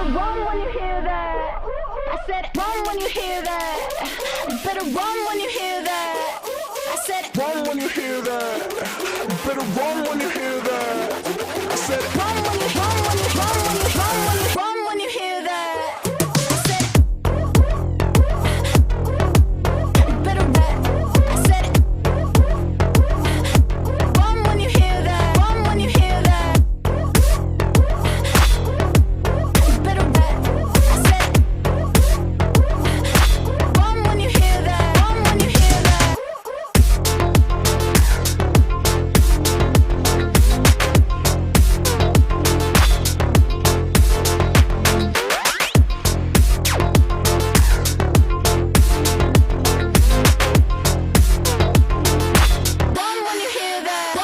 better run when you hear that. I said run when you hear that. Better run when you hear that. I said Run when you hear that. Better run when you hear that. I said run when you hear that. I said better run. I said run when you hear that. Run when you hear that. Better run. I said run when you hear that. Run when you hear that. Run when you hear that. Run when you hear that.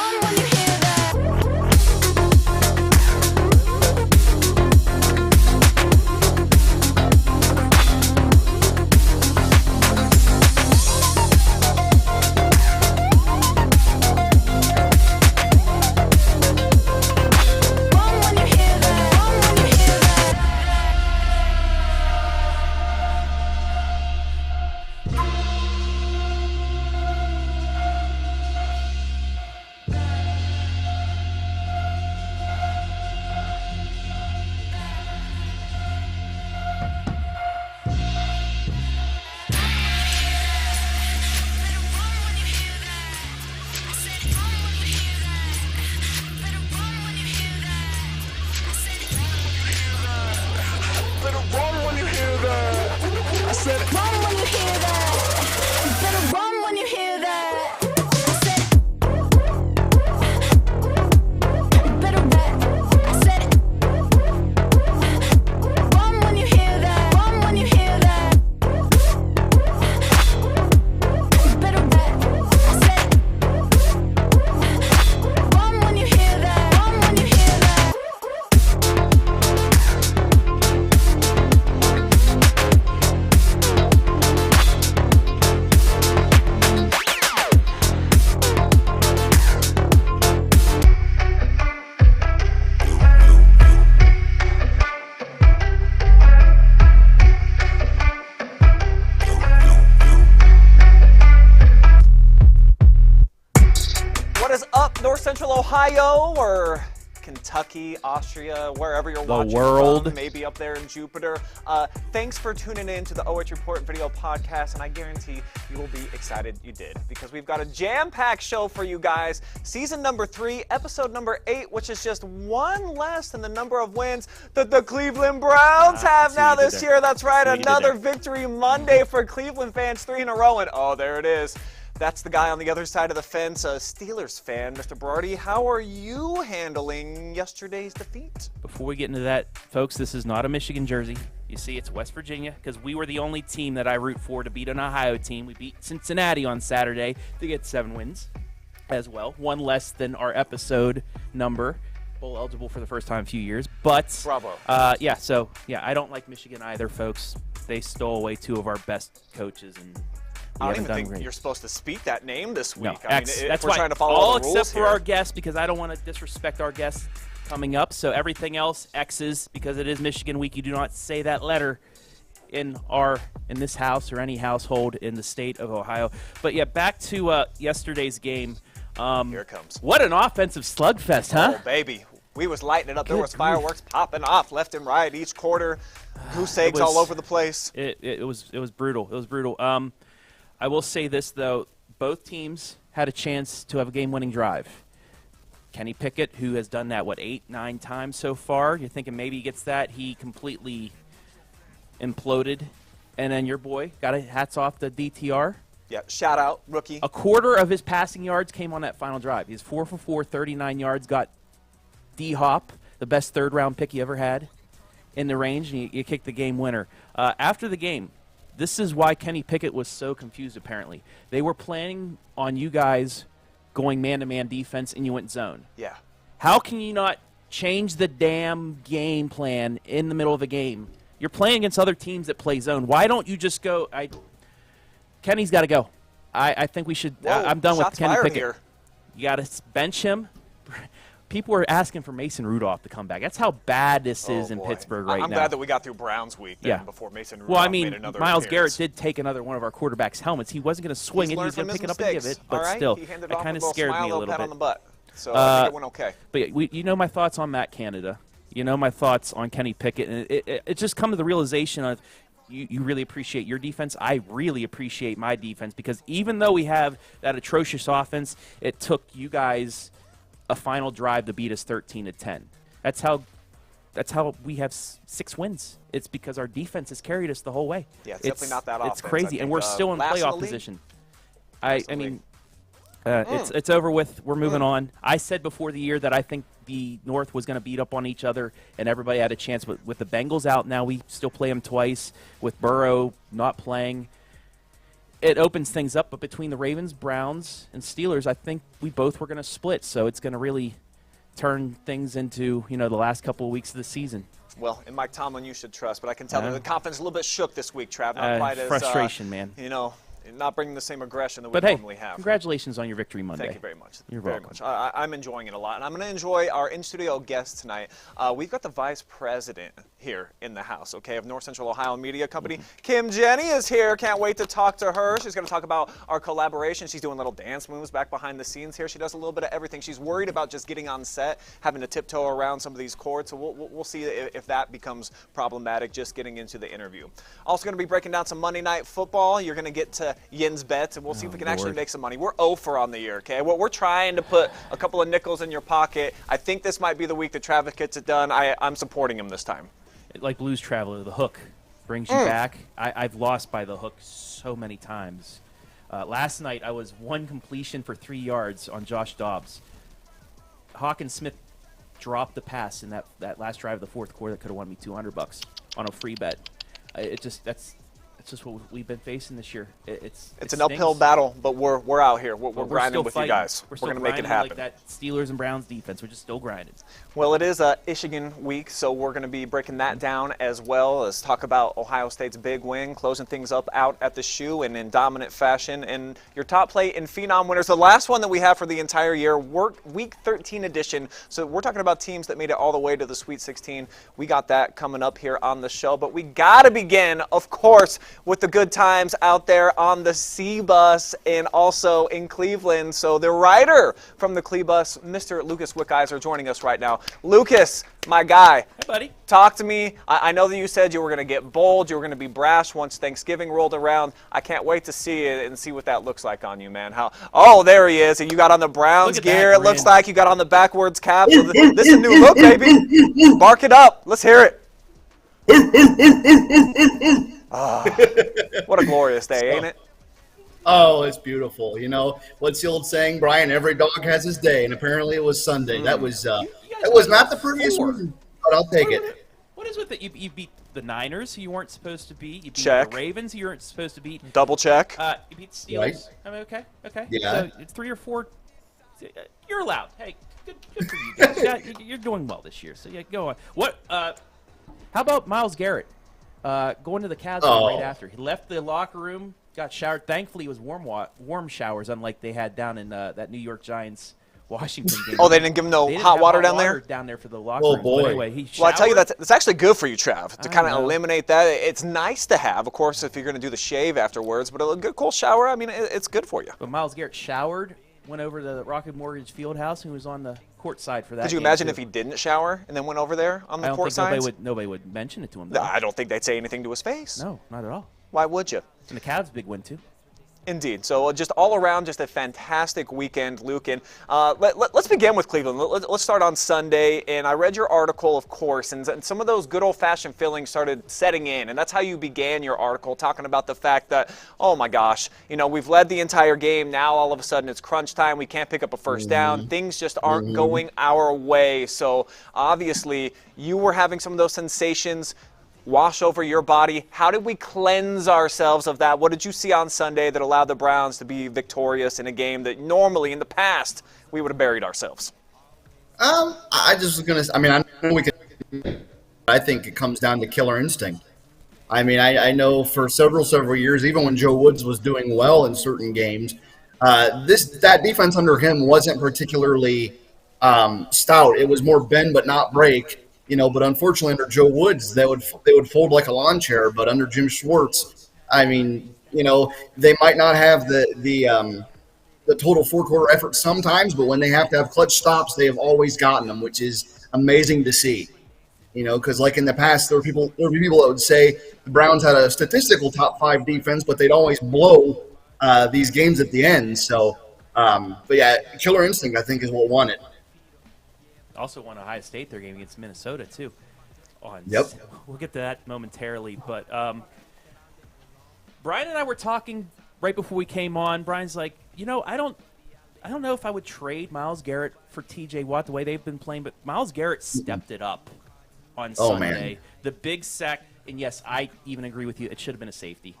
Run when you hear that. Run when you hear that. better run when you hear that. I said Run when you hear that. Better run when you hear that. I said better run. I said run when you hear that. Run when you hear that. Better run. I said run when you hear that. Run when you hear that. What is up, North Central Ohio or Kentucky, Austria, wherever you're watching world. from, maybe up there in Jupiter. Thanks for tuning in to the OH.Report video podcast, and I guarantee you will be excited you did, because we've got a jam-packed show for you guys. Season number 3, episode number 8, which is just one less than the number of wins that the Cleveland Browns have now this year. That's right, another Victory Monday for Cleveland fans, 3 in a row, and oh, there it is. That's the guy on the other side of the fence, a Steelers fan. Mr. Berardi, how are you handling yesterday's defeat? Before we get into that, folks, this is not a Michigan jersey. You see, it's West Virginia, because we were the only team that I root for to beat an Ohio team. We beat Cincinnati on Saturday to get 7 wins as well. One less than our episode number. Bowl eligible for the first time in a few years. But, Bravo. I don't like Michigan either, folks. They stole away 2 of our best coaches, and I don't haven't even done think great. you're supposed to speak that name this week. No, I mean, X. if That's we're why trying to follow all all the rules except for here. our guests, because I don't want to disrespect our guests coming up. So everything else, X's, because it is Michigan week. You do not say that letter in this house or any household in the state of Ohio. But yeah, back to yesterday's game. Here it comes. What an offensive slugfest, huh? Oh, baby. We was lighting it up. There Good was fireworks popping off left and right each quarter. Goose eggs all over the place. It was brutal. It was brutal. I will say this, though. Both teams had a chance to have a game-winning drive. Kenny Pickett, who has done that, 8, 9 times so far. You're thinking maybe he gets that. He completely imploded. And then your boy got a hats off to DTR. Yeah, shout out, rookie. A quarter of his passing yards came on that final drive. He's 4 for 4, 39 yards. Got D-Hop, the best third-round pick he ever had, in the range, and you kicked the game winner. After the game, this is why Kenny Pickett was so confused, apparently. They were planning on you guys going man-to-man defense, and you went zone. Yeah. How can you not change the damn game plan in the middle of a game? You're playing against other teams that play zone. Why don't you just go? Kenny's got to go. I think we should. Whoa, I'm done with shots Kenny fired Pickett. here. You got to bench him. people are asking for Mason Rudolph to come back. That's how bad this is in boy. Pittsburgh right now. I'm glad that we got through Browns week then before Mason Rudolph Well, I mean, made another Myles appearance. Garrett did take another one of our quarterbacks' helmets. He wasn't going to swing it. He was going to pick it up and give it. But all right? still, he handed it off kind of with scared smile, me a little pat bit. on the butt. So I think it went okay. But you know my thoughts on Matt Canada. You know my thoughts on Kenny Pickett. And it just come to the realization of you really appreciate your defense. I really appreciate my defense because even though we have that atrocious offense, it took you guys a final drive to beat us 13-10. That's how we have 6 wins. It's because our defense has carried us the whole way. Yeah, it's definitely not that offense. It's crazy, and we're still in playoff position. I mean, it's over with. We're moving on. I said before the year that I think the North was going to beat up on each other, and everybody had a chance. With the Bengals out now, we still play them twice. With Burrow not playing, it opens things up. But between the Ravens, Browns, and Steelers, I think we both were going to split. So it's going to really turn things into the last couple of weeks of the season. Well, and Mike Tomlin, you should trust, but I can tell that the confidence is a little bit shook this week, Trav. Not quite as frustration, man. Not bringing the same aggression that we But hey, normally have. congratulations on your victory Monday. Thank you very much. You're very welcome. much. I'm enjoying it a lot, and I'm going to enjoy our in-studio guest tonight. We've got the vice president here in the house, of North Central Ohio Media Company. Kim Jenney is here. Can't wait to talk to her. She's going to talk about our collaboration. She's doing little dance moves back behind the scenes here. She does a little bit of everything. She's worried about just getting on set, having to tiptoe around some of these cords. So we'll see if that becomes problematic, just getting into the interview. Also going to be breaking down some Monday Night Football. You're going to get to Yin's bets, and we'll see if we can actually make some money. We're 0 for on the year, okay? We're trying to put a couple of nickels in your pocket. I think this might be the week that Travis gets it done. I'm supporting him this time. Like Blues Traveler, the hook brings you back. I've lost by the hook so many times. Last night, I was 1 completion for 3 yards on Josh Dobbs. Hawkins Smith dropped the pass in that last drive of the fourth quarter that could have won me $200 on a free bet. That's just what we've been facing this year. It's an uphill battle, but we're out here. We're grinding with you guys. We're going to make it happen. Like that Steelers and Browns defense. We're just still grinding. Well, it is Michigan week, so we're going to be breaking that down as well as talk about Ohio State's big win, closing things up out at the shoe and in dominant fashion. And your top play in Phenom winners, the last one that we have for the entire year, week 13 edition. So we're talking about teams that made it all the way to the Sweet 16. We got that coming up here on the show. But we got to begin, of course, with the good times out there on the C-Bus and also in Cleveland. So the writer from the Cle-Bus, Mr. Lucas Wickiser, joining us right now. Lucas, my guy. Hey, buddy. Talk to me. I know that you said you were going to get bold, you were going to be brash once Thanksgiving rolled around. I can't wait to see it and see what that looks like on you, man. Oh, there he is. You got on the Browns gear. It looks like you got on the backwards cap. So this is a new look, baby. Bark it up. Let's hear it. What a glorious day, ain't it? Oh, it's beautiful. What's the old saying, Brian? Every dog has his day, and apparently it was Sunday. That was not the prettiest one, but I'll take it. What is with it? You beat the Niners, who you weren't supposed to beat. You beat Check. the Ravens, who you weren't suped to beat. Double check. You beat the Steelers. Right. I mean, okay. Yeah. So it's 3 or 4. You're allowed. Hey, good for you guys. Yeah, you're doing well this year. So yeah, go on. How about Myles Garrett? Going to the Cavs right after. He left the locker room, got showered. Thankfully, it was warm showers, unlike they had down in that New York Giants Washington game. Oh, they didn't give him no hot water down there? Down there for the locker room. Boy. But anyway, he showered. Well, I tell you, that's actually good for you, Trav, to kind of know. eliminate that. It's nice to have, of course, if you're going to do the shave afterwards, but a good cold shower, I mean, it's good for you. But Myles Garrett showered, went over to the Rocket Mortgage Fieldhouse, and was on the court side for that. Could you game, imagine too. if he didn't shower and then went over there on the I don't court think side? nobody would mention it to him. No, Though. I don't think they'd say anything to his face. No, not at all. Why would you? And the Cavs' big win, too. Indeed. So just all around, just a fantastic weekend, Luke. And let's begin with Cleveland. Let's start on Sunday. And I read your article, of course, and some of those good old-fashioned feelings started setting in. And that's how you began your article, talking about the fact that, oh my gosh, we've led the entire game. Now all of a sudden it's crunch time. We can't pick up a first down. Things just aren't going our way. So obviously you were having some of those sensations wash over your body. How did we cleanse ourselves of that? What did you see on Sunday that allowed the Browns to be victorious in a game that normally in the past we would have buried ourselves? I just was going to – I know we could – I think it comes down to killer instinct. I know for several years, even when Joe Woods was doing well in certain games, that defense under him wasn't particularly stout. It was more bend but not break. But unfortunately under Joe Woods, they would fold like a lawn chair. But under Jim Schwartz, I mean, they might not have the total four-quarter effort sometimes, but when they have to have clutch stops, they have always gotten them, which is amazing to see. Because like in the past, there were people that would say the Browns had a statistical top 5 defense, but they'd always blow these games at the end. So, but yeah, killer instinct, I think, is what won it. Also won Ohio State their game against Minnesota too. Yep. We'll get to that momentarily, but Brian and I were talking right before we came on. Brian's like, I don't know if I would trade Myles Garrett for T.J. Watt the way they've been playing, but Myles Garrett stepped it up on Sunday. Man. The big sack, and yes, I even agree with you. It should have been a safety.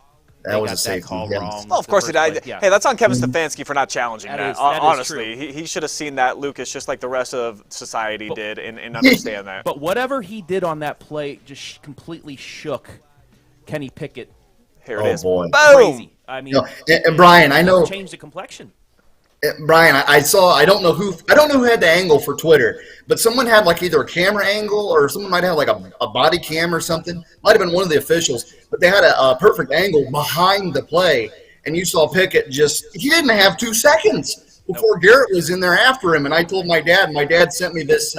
That was a got safety. That call Yeah. wrong. Well, of course he did. Yeah. Hey, that's on Kevin Stefanski for not challenging that. That is Honestly, true. he should have seen that, Lucas, just like the rest of society did, and understand that. But whatever he did on that play just completely shook Kenny Pickett. Here it is. Boy. Boom. Crazy. I mean, And Brian, I know. changed the complexion. Brian, I saw. I don't know who had the angle for Twitter, but someone had like either a camera angle or someone might have like a body cam or something. Might have been one of the officials, but they had a perfect angle behind the play, and you saw Pickett he didn't have 2 seconds before Garrett was in there after him. And I told my dad. My dad sent me this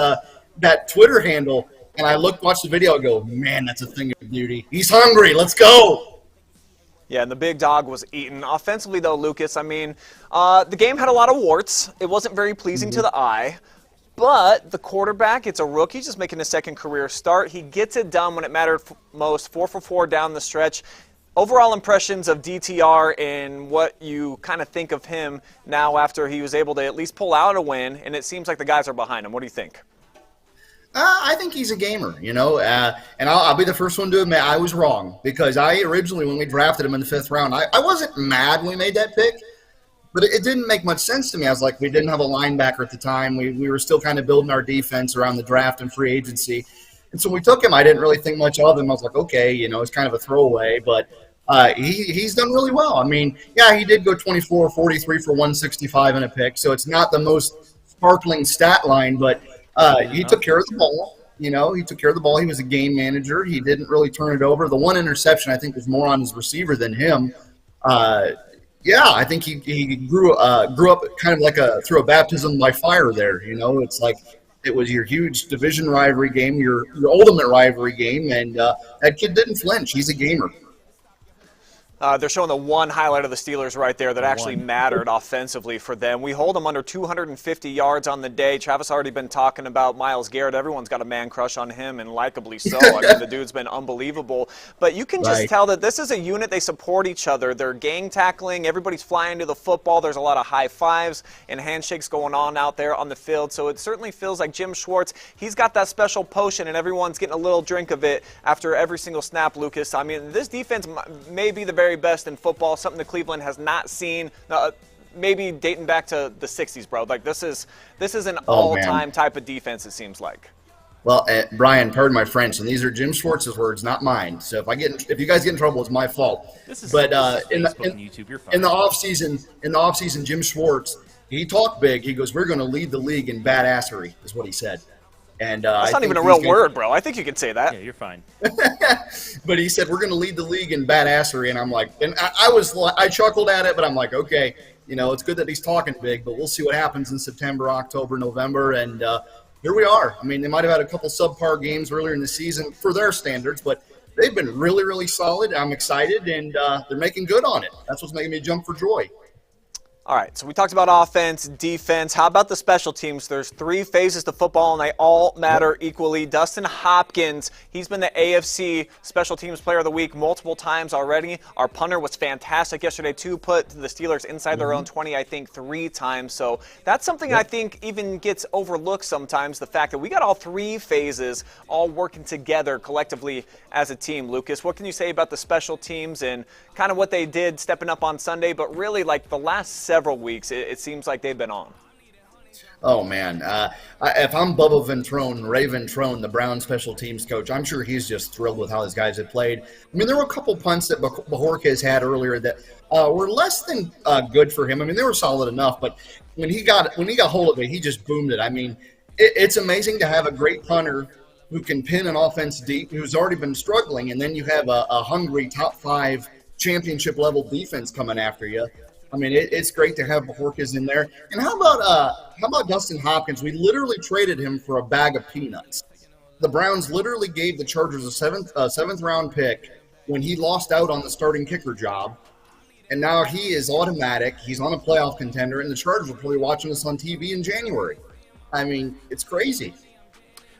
that Twitter handle, and I watched the video. I go, man, that's a thing of beauty. He's hungry. Let's go. Yeah, and the big dog was eaten. Offensively, though, Lucas, I mean, the game had a lot of warts. It wasn't very pleasing to the eye. But the quarterback, it's a rookie, just making his second career start. He gets it done when it mattered most, 4 for 4 down the stretch. Overall impressions of DTR and what you kind of think of him now after he was able to at least pull out a win, and it seems like the guys are behind him. What do you think? I think he's a gamer, and I'll be the first one to admit I was wrong because I originally, when we drafted him in the 5th round, I wasn't mad when we made that pick, but it didn't make much sense to me. I was like, we didn't have a linebacker at the time. We were still kind of building our defense around the draft and free agency. And so when we took him, I didn't really think much of him. I was like, okay, it's kind of a throwaway, but he's done really well. I mean, yeah, he did go 24, 43 for 165 in a pick, so it's not the most sparkling stat line, but he took care of the ball. He took care of the ball. He was a game manager. He didn't really turn it over. The one interception, I think, was more on his receiver than him. I think he grew up kind of like through a baptism by fire there. It's like it was your huge division rivalry game, your ultimate rivalry game, and that kid didn't flinch. He's a gamer. They're showing the one highlight of the Steelers right there that actually mattered offensively for them. We hold them under 250 yards on the day. Travis already been talking about Myles Garrett. Everyone's got a man crush on him, and likably so. I mean, the dude's been unbelievable. But you can just tell that this is a unit. They support each other. They're gang tackling. Everybody's flying to the football. There's a lot of high fives and handshakes going on out there on the field. So it certainly feels like Jim Schwartz, he's got that special potion, and everyone's getting a little drink of it after every single snap, Lucas. I mean, this defense may be the very best in football, something that Cleveland has not seen, maybe dating back to the 60s, bro. Like this is an all-time type of defense, it seems like. Well, Brian, pardon my French, and these are Jim Schwartz's words, not mine. So if you guys get in trouble, it's my fault. But in the offseason, Jim Schwartz, he talked big. He goes, "We're going to lead the league in badassery," is what he said. And that's not even a real word, bro. I think you can say that. Yeah, you're fine. But he said, we're going to lead the league in badassery. And I'm like, and I chuckled at it, but I'm like, okay, it's good that he's talking big, but we'll see what happens in September, October, November. And here we are. I mean, they might have had a couple subpar games earlier in the season for their standards, but they've been really, really solid. I'm excited, and they're making good on it. That's what's making me jump for joy. All right, so we talked about offense, defense. How about the special teams? There's 3 phases to football, and they all matter equally. Dustin Hopkins, he's been the AFC Special Teams Player of the Week multiple times already. Our punter was fantastic yesterday, too. Put the Steelers inside their own 20, I think, 3 times. So that's something I think even gets overlooked sometimes, the fact that we got all 3 phases all working together collectively as a team. Lucas, what can you say about the special teams and kind of what they did stepping up on Sunday, but really like the last several weeks, it seems like they've been on? Oh, man. If I'm Bubba Ventrone, Ray Ventrone, the Brown special teams coach, I'm sure he's just thrilled with how his guys have played. I mean, there were a couple punts that Bajorquez had earlier that were less than good for him. I mean, they were solid enough, but when he got hold of it, he just boomed it. I mean, it's amazing to have a great punter who can pin an offense deep, who's already been struggling, and then you have a hungry top 5 championship-level defense coming after you. I mean, it's great to have Bajorquez in there. And how about Dustin Hopkins? We literally traded him for a bag of peanuts. The Browns literally gave the Chargers a seventh round pick when he lost out on the starting kicker job. And now he is automatic. He's on a playoff contender, and the Chargers will probably watching us on TV in January. I mean, it's crazy.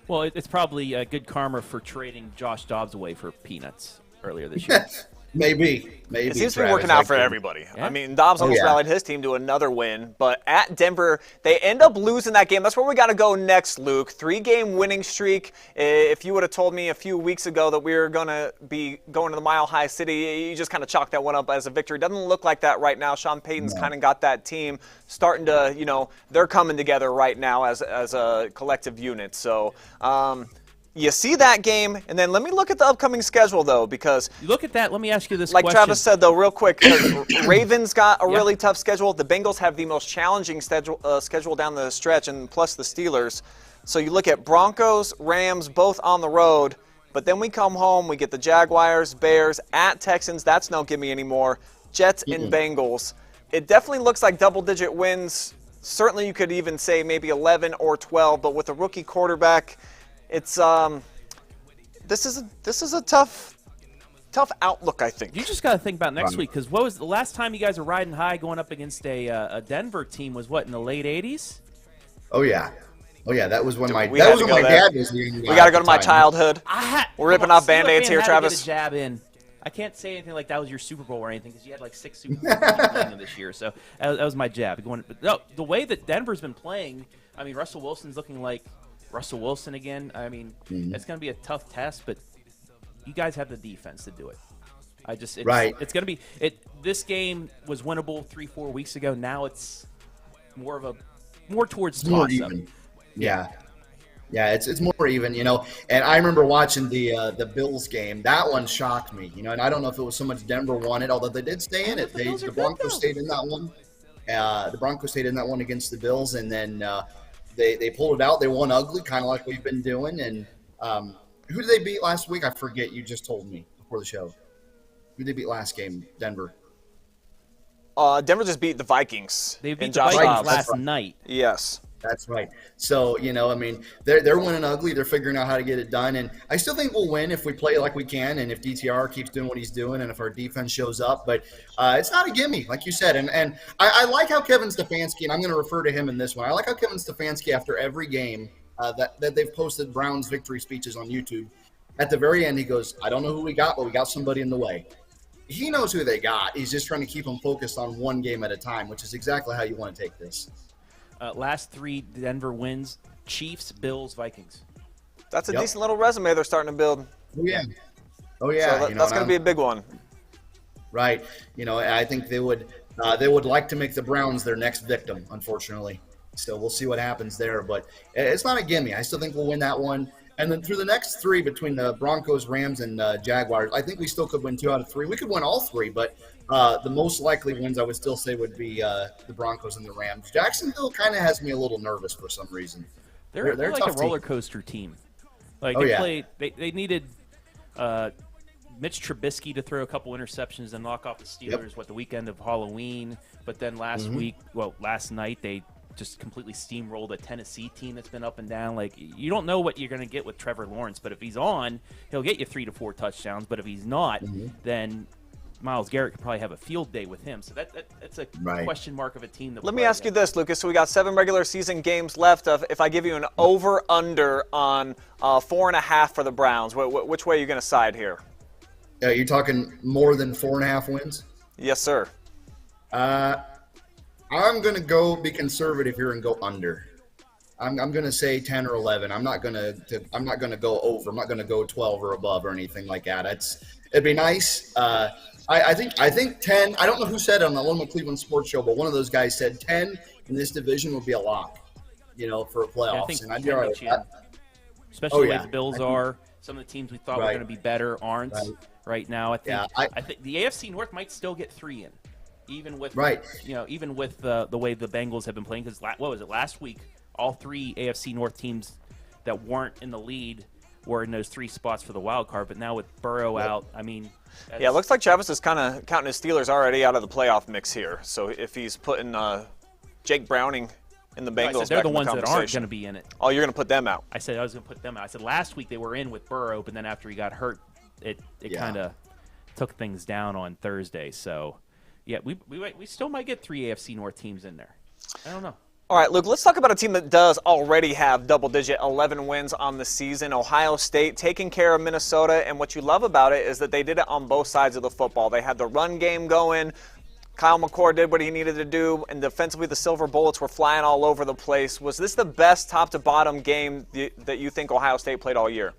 Well, it's probably good karma for trading Josh Dobbs away for peanuts earlier this year. Maybe. It seems to be working out for everybody. Yeah. I mean, Dobbs almost rallied his team to another win, but at Denver, they end up losing that game. That's where we got to go next, Luke. 3-game winning streak. If you would have told me a few weeks ago that we were going to be going to the Mile High City, you just kind of chalked that one up as a victory. Doesn't look like that right now. Sean Payton's kind of got that team starting to, they're coming together right now as a collective unit. So, you see that game, and then let me look at the upcoming schedule, though, because You look at that. Let me ask you this like question. Travis said, though, real quick, Ravens got a really tough schedule. The Bengals have the most challenging schedule down the stretch, and plus the Steelers. So you look at Broncos, Rams, both on the road, but then we come home, we get the Jaguars, Bears, at Texans. That's no gimme anymore. Jets and Bengals. It definitely looks like double-digit wins. Certainly you could even say maybe 11 or 12, but with a rookie quarterback, it's this is a tough outlook, I think. You just got to think about next week, because what was the last time you guys were riding high going up against a Denver team was what, in the late 80s? Oh yeah, that was when my We had to go there. dad was young. We got to go to my childhood. We're ripping off See what Band-Aids fan here, had to Travis. get a jab in. I can't say anything like that was your Super Bowl or anything, because you had like 6 Super Bowls playing this year. So that was my jab. No, the way that Denver's been playing, I mean, Russell Wilson's looking like Russell Wilson again. I mean, it's going to be a tough test, but you guys have the defense to do it. It's going to be this game was winnable 3-4 weeks ago. Now it's more towards more toss-up. even. Yeah, it's more even, And I remember watching the Bills game. That one shocked me, And I don't know if it was so much Denver won it, although they did stay in it. The Broncos stayed in that one. The Broncos stayed in that one against the Bills, and then they pulled it out. They won ugly, kind of like we've been doing. And who did they beat last week? I forget. You just told me before the show. Who did they beat last game? Denver. Denver just beat the Vikings. They beat and the Josh Vikings Dobbs. last night. Yes. That's right. So, I mean, they're winning ugly. They're figuring out how to get it done. And I still think we'll win if we play like we can and if DTR keeps doing what he's doing and if our defense shows up. But it's not a gimme, like you said. And I like how Kevin Stefanski, and I'm going to refer to him in this one, I like how Kevin Stefanski, after every game that they've posted Brown's victory speeches on YouTube, at the very end he goes, I don't know who we got, but we got somebody in the way. He knows who they got. He's just trying to keep them focused on one game at a time, which is exactly how you want to take this. Last 3 Denver wins: Chiefs, Bills, Vikings. That's a decent little resume they're starting to build. Oh yeah. So that's going to be a big one. Right. I think they would like to make the Browns their next victim, unfortunately. So we'll see what happens there. But it's not a gimme. I still think we'll win that one. And then through the next 3 between the Broncos, Rams, and Jaguars, I think we still could win 2 out of 3. We could win all 3, but the most likely wins I would still say would be the Broncos and the Rams. Jacksonville kind of has me a little nervous for some reason. They're like a roller coaster team. Like they needed Mitch Trubisky to throw a couple interceptions and knock off the Steelers the weekend of Halloween. But then last night they just completely steamrolled a Tennessee team that's been up and down. Like, you don't know what you're going to get with Trevor Lawrence, but if he's on, he'll get you 3 to 4 touchdowns. But if he's not, then Myles Garrett could probably have a field day with him. So that's a question mark of a team. Let me ask you this, Lucas. So we got 7 regular season games left. If I give you an over-under on 4.5 for the Browns, which way are you going to side here? You're talking more than 4.5 wins? Yes, sir. I'm going to be conservative here and go under. I'm going to say 10 or 11. I'm not going to go over. I'm not going to go 12 or above or anything like that. It'd be nice. I think 10. I don't know who said it on the Lone Cleveland Sports Show, but one of those guys said 10 in this division would be a lock. for playoffs. Yeah, I think and I'd be 10 all right makes with you in. that. Especially the way yeah. the Bills I think- are. Some of the teams we thought were Right. going to be better aren't right now. I think Yeah, I think the AFC North might still get 3 in, even with Right. even with the way the Bengals have been playing. Because what was it last week? All 3 AFC North teams that weren't in the lead were in those 3 spots for the wild card. But now with Burrow out, I mean, Yeah, it looks like Travis is kind of counting his Steelers already out of the playoff mix here. So if he's putting Jake Browning in the I Bengals, said they're back the in ones that aren't conversation. going to be in it. Oh, you're going to put them out. I said I was going to put them out. I said last week they were in with Burrow, but then after he got hurt, it kind of took things down on Thursday. So, yeah, we still might get 3 AFC North teams in there. I don't know. All right, Luke, let's talk about a team that does already have double-digit 11 wins on the season. Ohio State taking care of Minnesota, and what you love about it is that they did it on both sides of the football. They had the run game going. Kyle McCord did what he needed to do, and defensively the Silver Bullets were flying all over the place. Was this the best top-to-bottom game that you think Ohio State played all year?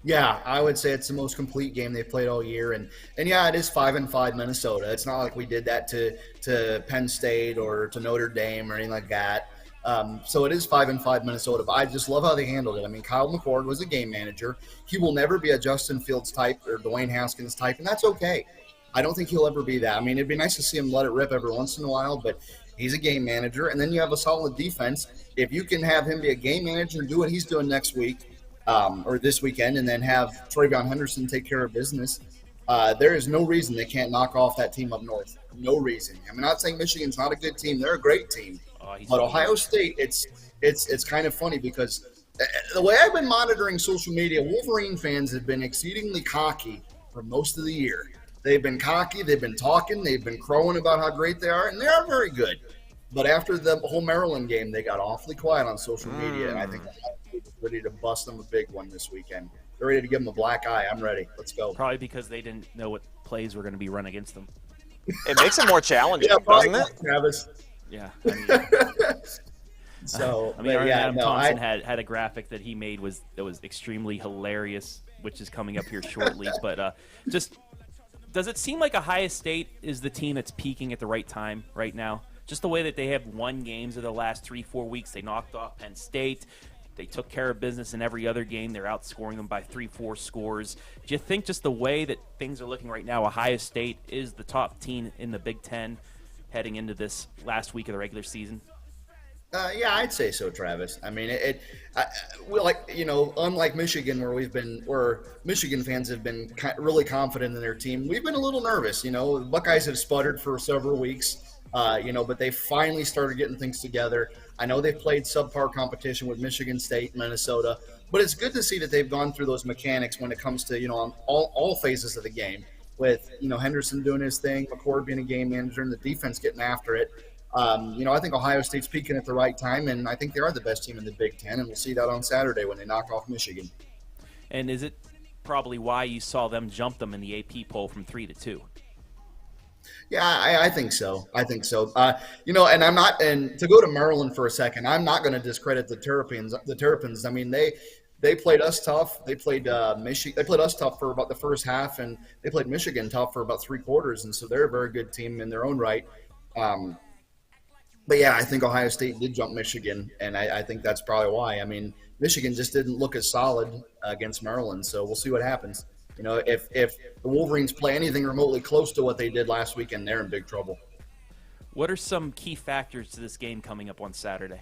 Yeah, I would say it's the most complete game they've played all year, and yeah, it is 5-5 Minnesota. It's not like we did that to Penn State or to Notre Dame or anything like that. So it is 5-5 Minnesota, but I just love how they handled it. I mean, Kyle McCord was a game manager. He will never be a Justin Fields type or Dwayne Haskins type, and that's okay. I don't think he'll ever be that. I mean, it'd be nice to see him let it rip every once in a while, but he's a game manager, and then you have a solid defense. If you can have him be a game manager and do what he's doing next week, or this weekend, and then have TreVeyon Henderson take care of business, there is no reason they can't knock off that team up north. No reason. I'm not saying Michigan's not a good team. They're a great team. But Ohio State, it's kind of funny because the way I've been monitoring social media, Wolverine fans have been exceedingly cocky for most of the year. They've been cocky. They've been talking. They've been crowing about how great they are, and they are very good. But after the whole Maryland game, they got awfully quiet on social media, and I think they're ready to bust them a big one this weekend. They're ready to give them a black eye. I'm ready. Let's go. Probably because they didn't know what plays were going to be run against them. It makes it more challenging, doesn't it? Travis. Yeah. So, I mean, but yeah, Adam no, Thompson had a graphic that he made that was extremely hilarious, which is coming up here shortly. But just does it seem like Ohio State is the team that's peaking at the right time right now? Just the way that they have won games of the last 3-4 weeks. They knocked off Penn State. They took care of business in every other game. They're outscoring them by 3-4 scores. Do you think just the way that things are looking right now, Ohio State is the top team in the Big Ten heading into this last week of the regular season? Yeah, I'd say so, Travis. I mean, unlike Michigan, where Michigan fans have been really confident in their team, we've been a little nervous. The Buckeyes have sputtered for several weeks, but they finally started getting things together. I know they've played subpar competition with Michigan State and Minnesota, but it's good to see that they've gone through those mechanics when it comes to, on all phases of the game, with, Henderson doing his thing, McCord being a game manager, and the defense getting after it. I think Ohio State's peaking at the right time, and I think they are the best team in the Big Ten, and we'll see that on Saturday when they knock off Michigan. And is it probably why you saw them jump them in the AP poll from 3 to 2? Yeah, I think so. And I'm not. And to go to Maryland for a second, I'm not going to discredit the Terrapins. I mean, they played us tough. They played Michigan. They played us tough for about the first half, and they played Michigan tough for about 3 quarters. And so they're a very good team in their own right. But yeah, I think Ohio State did jump Michigan, and I think that's probably why. I mean, Michigan just didn't look as solid against Maryland, so we'll see what happens. If the Wolverines play anything remotely close to what they did last weekend, they're in big trouble. What are some key factors to this game coming up on Saturday?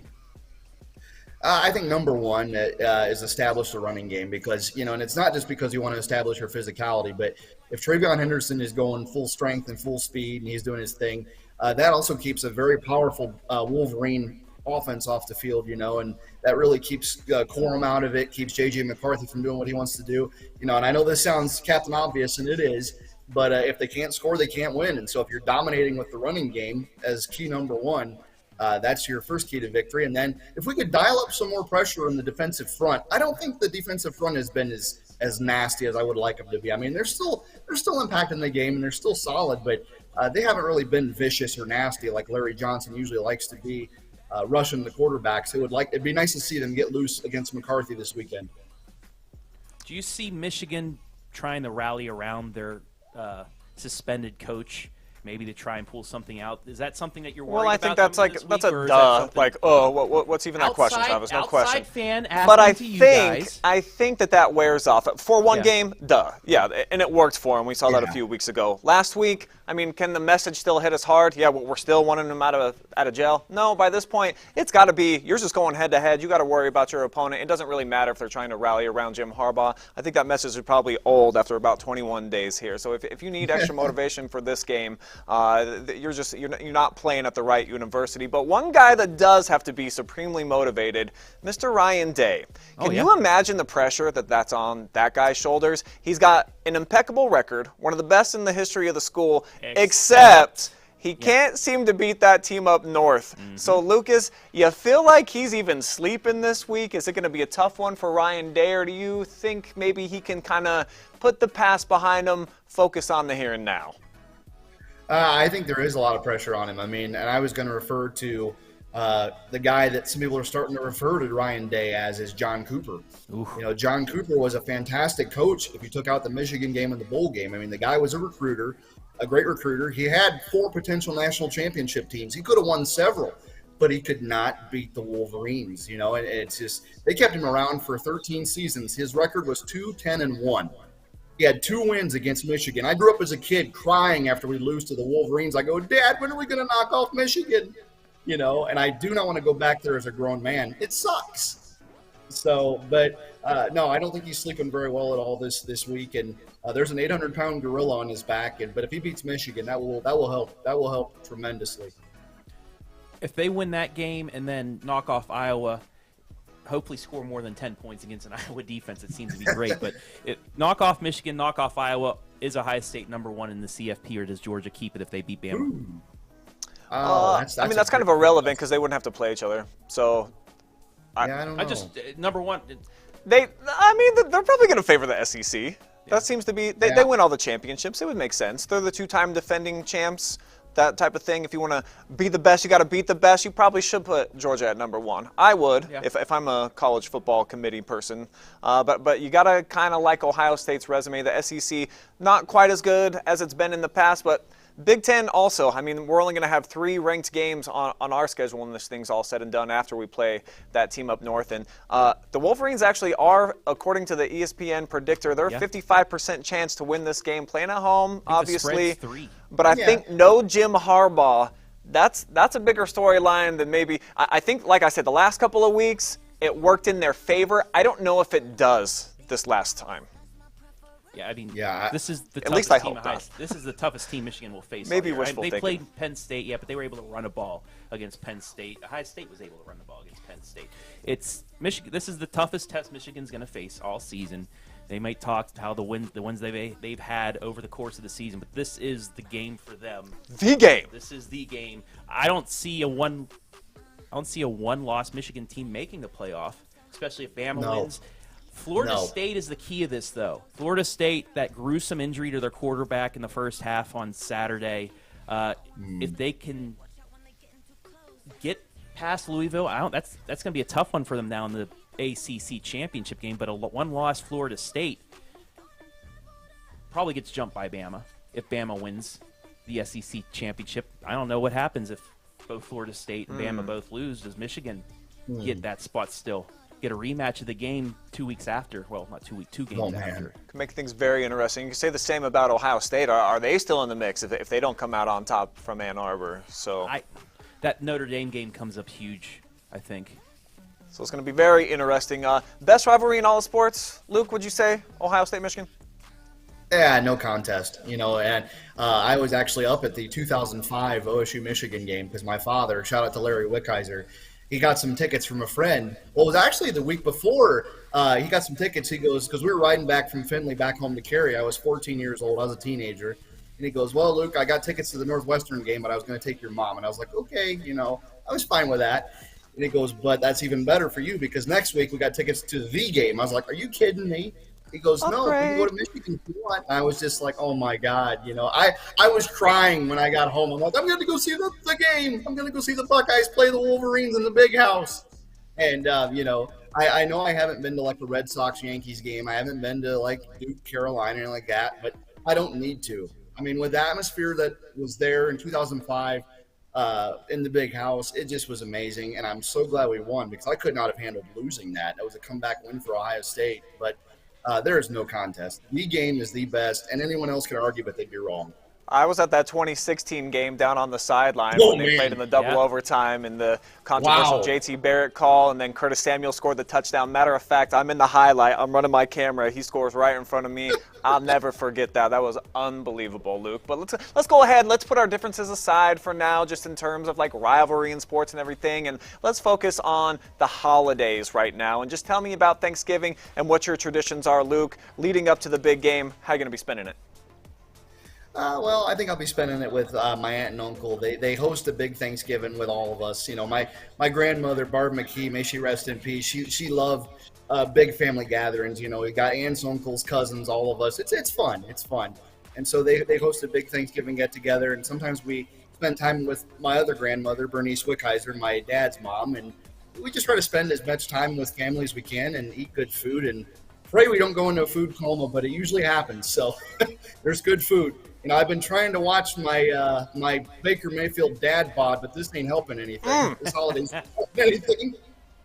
I think number one is establish the running game because, and it's not just because you want to establish your physicality, but if TreVeyon Henderson is going full strength and full speed and he's doing his thing, that also keeps a very powerful Wolverine offense off the field, and that really keeps Corum out of it, keeps J.J. McCarthy from doing what he wants to do. And I know this sounds Captain Obvious, and it is, but if they can't score, they can't win. And so if you're dominating with the running game as key number one, that's your first key to victory. And then if we could dial up some more pressure in the defensive front, I don't think the defensive front has been as nasty as I would like them to be. I mean, they're still impacting the game, and they're still solid, but they haven't really been vicious or nasty like Larry Johnson usually likes to be. Rushing the quarterbacks. It'd be nice to see them get loose against McCarthy this weekend. Do you see Michigan trying to rally around their suspended coach maybe to try and pull something out. Is that something that you're worried Well, about? I think that's like this that's week, a or is that duh. something- Like, what's even that question, Travis? No question. Outside fan asking But I to you think guys. that wears off for one Yeah. game. Duh, yeah, and it worked for him. We saw that a Yeah. few weeks ago. Last week, I mean, can the message still hit us hard? Yeah, we're still wanting him out of jail. No, by this point, it's got to be you're just going head to head. You got to worry about your opponent. It doesn't really matter if they're trying to rally around Jim Harbaugh. I think that message is probably old after about 21 days here. So if you need extra motivation for this game, you're not playing at the right university. But one guy that does have to be supremely motivated, Mr. Ryan Day. Can you imagine the pressure that's on that guy's shoulders? He's got an impeccable record, one of the best in the history of the school, except he can't seem to beat that team up north. So, Lucas, you feel like he's even sleeping this week? Is it going to be a tough one for Ryan Day, or do you think maybe he can kind of put the past behind him, focus on the here and now? I think there is a lot of pressure on him. I mean, and I was going to refer to the guy that some people are starting to refer to Ryan Day as is John Cooper. Oof. You know, John Cooper was a fantastic coach if you took out the Michigan game and the bowl game. I mean, the guy was a recruiter, a great recruiter. He had 4 potential national championship teams. He could have won several, but he could not beat the Wolverines, you know, and it's just they kept him around for 13 seasons. His record was 2-10-1. He had 2 wins against Michigan. I grew up as a kid crying after we lose to the Wolverines. I go, Dad, when are we going to knock off Michigan? You know, and I do not want to go back there as a grown man. It sucks. So, but no, I don't think he's sleeping very well at all this week. And there's an 800-pound gorilla on his back. But if he beats Michigan, that will help. That will help tremendously. If they win that game and then knock off Iowa, hopefully score more than 10 points against an Iowa defense that seems to be great. But knock off Michigan, knock off Iowa, is Ohio State #1 in the CFP, or does Georgia keep it if they beat Bama? Ooh. That's kind of irrelevant because they wouldn't have to play each other. So, I don't know. I just #1. they're probably going to favor the SEC. That seems to be they win all the championships. It would make sense. They're the 2-time defending champs. That type of thing. If you want to be the best, you got to beat the best. You probably should put Georgia at #1. I would, if I'm a college football committee person. But you got to kind of like Ohio State's resume. The SEC, not quite as good as it's been in the past, but Big Ten also. I mean, we're only going to have 3 ranked games on our schedule when this thing's all said and done after we play that team up north. And the Wolverines actually are, according to the ESPN predictor, they're a 55% chance to win this game. Playing at home, obviously. 3. But I think no Jim Harbaugh, that's a bigger storyline than maybe. I think, like I said, the last couple of weeks, it worked in their favor. I don't know if it does this last time. Yeah, I mean, this is the At toughest least I team. hope not. This is the toughest team Michigan will face. Maybe all year. wishful They thinking. played Penn State, but they were able to run a ball against Penn State. Ohio State was able to run the ball against Penn State. It's Michigan. This is the toughest test Michigan's going to face all season. They might talk how the wins they've had over the course of the season, but this is the game for them. The game. This is the game. I don't see a one-loss Michigan team making the playoff, especially if Bama wins. Florida State is the key of this, though. Florida State, that gruesome injury to their quarterback in the first half on Saturday, if they can get past Louisville, that's going to be a tough one for them now in the ACC championship game. But a one-loss Florida State probably gets jumped by Bama if Bama wins the SEC championship. I don't know what happens if both Florida State and Bama both lose. Does Michigan get that spot still? Get a rematch of the game 2 weeks after. Well, not 2 weeks, 2 games after. Can make things very interesting. You can say the same about Ohio State. Are they still in the mix if they don't come out on top from Ann Arbor? So that Notre Dame game comes up huge, I think. So it's going to be very interesting. Best rivalry in all of sports, Luke, would you say Ohio State, Michigan? Yeah, no contest. You know, and I was actually up at the 2005 OSU-Michigan game because my father, shout out to Larry Wickiser, he got some tickets from a friend. Well, it was actually the week before he got some tickets. He goes, because we were riding back from Findlay back home to Cary. I was 14 years old. I was a teenager. And he goes, well, Luke, I got tickets to the Northwestern game, but I was going to take your mom. And I was like, okay, you know, I was fine with that. And he goes, but that's even better for you because next week we got tickets to the game. I was like, are you kidding me? He goes, no, we can go to Michigan if you want. And I was just like, oh, my God. You know, I was crying when I got home. I'm like, I'm going to go see the game. I'm going to go see the Buckeyes play the Wolverines in the big house. And, you know I haven't been to, like, a Red Sox-Yankees game. I haven't been to, like, Duke, Carolina, or like that. But I don't need to. I mean, with the atmosphere that was there in 2005 in the big house, it just was amazing. And I'm so glad we won because I could not have handled losing that. That was a comeback win for Ohio State. But there is no contest. The game is the best, and anyone else can argue, but they'd be wrong. I was at that 2016 game down on the sideline Oh, when they man. played in the double overtime in the controversial Wow. JT Barrett call, and then Curtis Samuel scored the touchdown. Matter of fact, I'm in the highlight. I'm running my camera. He scores right in front of me. I'll never forget that. That was unbelievable, Luke. But let's go ahead. Let's put our differences aside for now, just in terms of like rivalry in sports and everything, and let's focus on the holidays right now. And just tell me about Thanksgiving and what your traditions are, Luke, leading up to the big game. How are you going to be spending it? Well, I think I'll be spending it with my aunt and uncle. They host a big Thanksgiving with all of us. You know, my grandmother, Barb McKee, may she rest in peace. She loved big family gatherings. You know, we got aunts, uncles, cousins, all of us. It's fun. It's fun. And so they host a big Thanksgiving get together. And sometimes we spend time with my other grandmother, Lucas Wickiser, my dad's mom, and we just try to spend as much time with family as we can and eat good food. And pray we don't go into a food coma, but it usually happens. So there's good food. You know, I've been trying to watch my my Baker Mayfield dad bod, but this ain't helping anything. This holiday's not helping anything.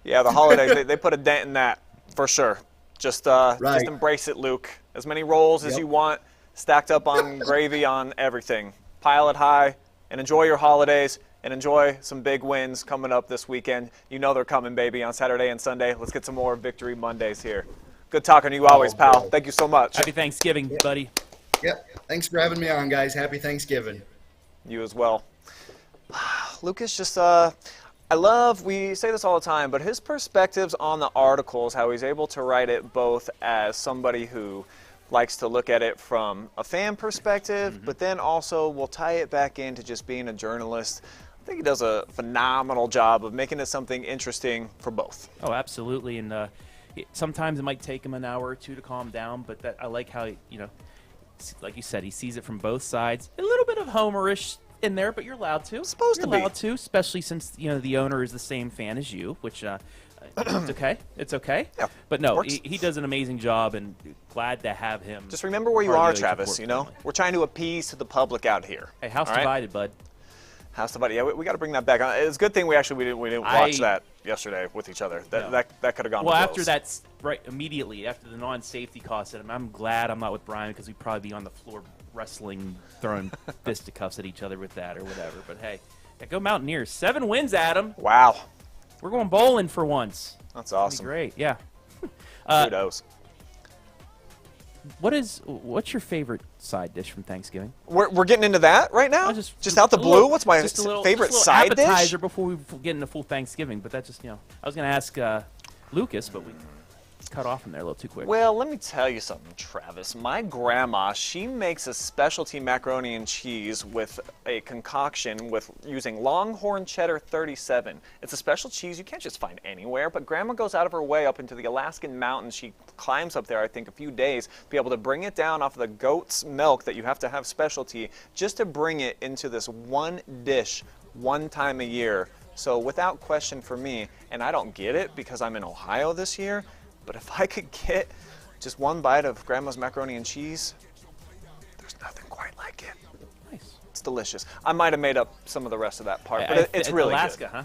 Yeah, the holidays, they put a dent in that for sure. Just embrace it, Luke. As many rolls as you want, stacked up on gravy on everything. Pile it high and enjoy your holidays and enjoy some big wins coming up this weekend. You know they're coming, baby, on Saturday and Sunday. Let's get some more Victory Mondays here. Good talking to you always, pal. Thank you so much. Happy Thanksgiving, buddy. Yep. Thanks for having me on, guys. Happy Thanksgiving. You as well. Lucas just, we say this all the time, but his perspectives on the articles, how he's able to write it both as somebody who likes to look at it from a fan perspective, but then also will tie it back into just being a journalist. I think he does a phenomenal job of making it something interesting for both. Oh, absolutely. And sometimes it might take him an hour or two to calm down, but I like how, like you said, he sees it from both sides. A little bit of homerish in there, but you're allowed to. Supposed to be. You're allowed to, especially since the owner is the same fan as you, which it's okay. It's okay. Yeah, but no, works. he does an amazing job, and glad to have him. Just remember where you part are, of the Travis. OH.Report You know, family. we're trying to appease to the public out here. Hey, house all right? divided, bud. House divided. Yeah, we got to bring that back. It's a good thing we didn't watch that yesterday with each other. That could have gone. Well, to after blows. that's right immediately after the non-safety cost, I'm glad I'm not with Brian because we'd probably be on the floor wrestling, throwing fisticuffs at each other with that or whatever. But hey, go Mountaineers! 7 wins, Adam. Wow, We're going bowling for once. that's awesome. Great, yeah. Kudos. What's your favorite side dish from Thanksgiving? We're getting into that right now. Just out the blue. What's my favorite side dish? Appetizer before we get into full Thanksgiving. But that's just I was going to ask Lucas, but we cut off from there a little too quick. Well, let me tell you something, Travis. My grandma, she makes a specialty macaroni and cheese with a concoction with using Longhorn Cheddar 37. It's a special cheese you can't just find anywhere, but Grandma goes out of her way up into the Alaskan mountains. She climbs up there, I think, a few days to be able to bring it down off of the goat's milk that you have to have specialty just to bring it into this one dish one time a year. So without question for me, and I don't get it because I'm in Ohio this year, but if I could get just one bite of Grandma's macaroni and cheese, there's nothing quite like it. Nice. It's delicious. I might have made up some of the rest of that part, but it's really Alaska, good. huh?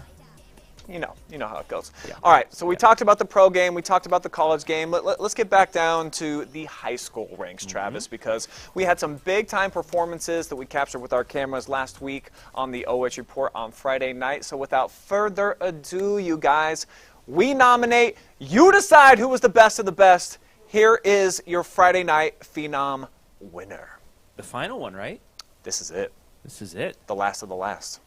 You know how it goes. Yeah. All right, so we talked about the pro game, we talked about the college game. Let's get back down to the high school ranks, Travis, because we had some big-time performances that we captured with our cameras last week on the OH Report on Friday night. So without further ado, you guys, we nominate, you decide who was the best of the best. Here is your Friday night Phenom winner. The final one, right? This is it. This is it. The last of the last.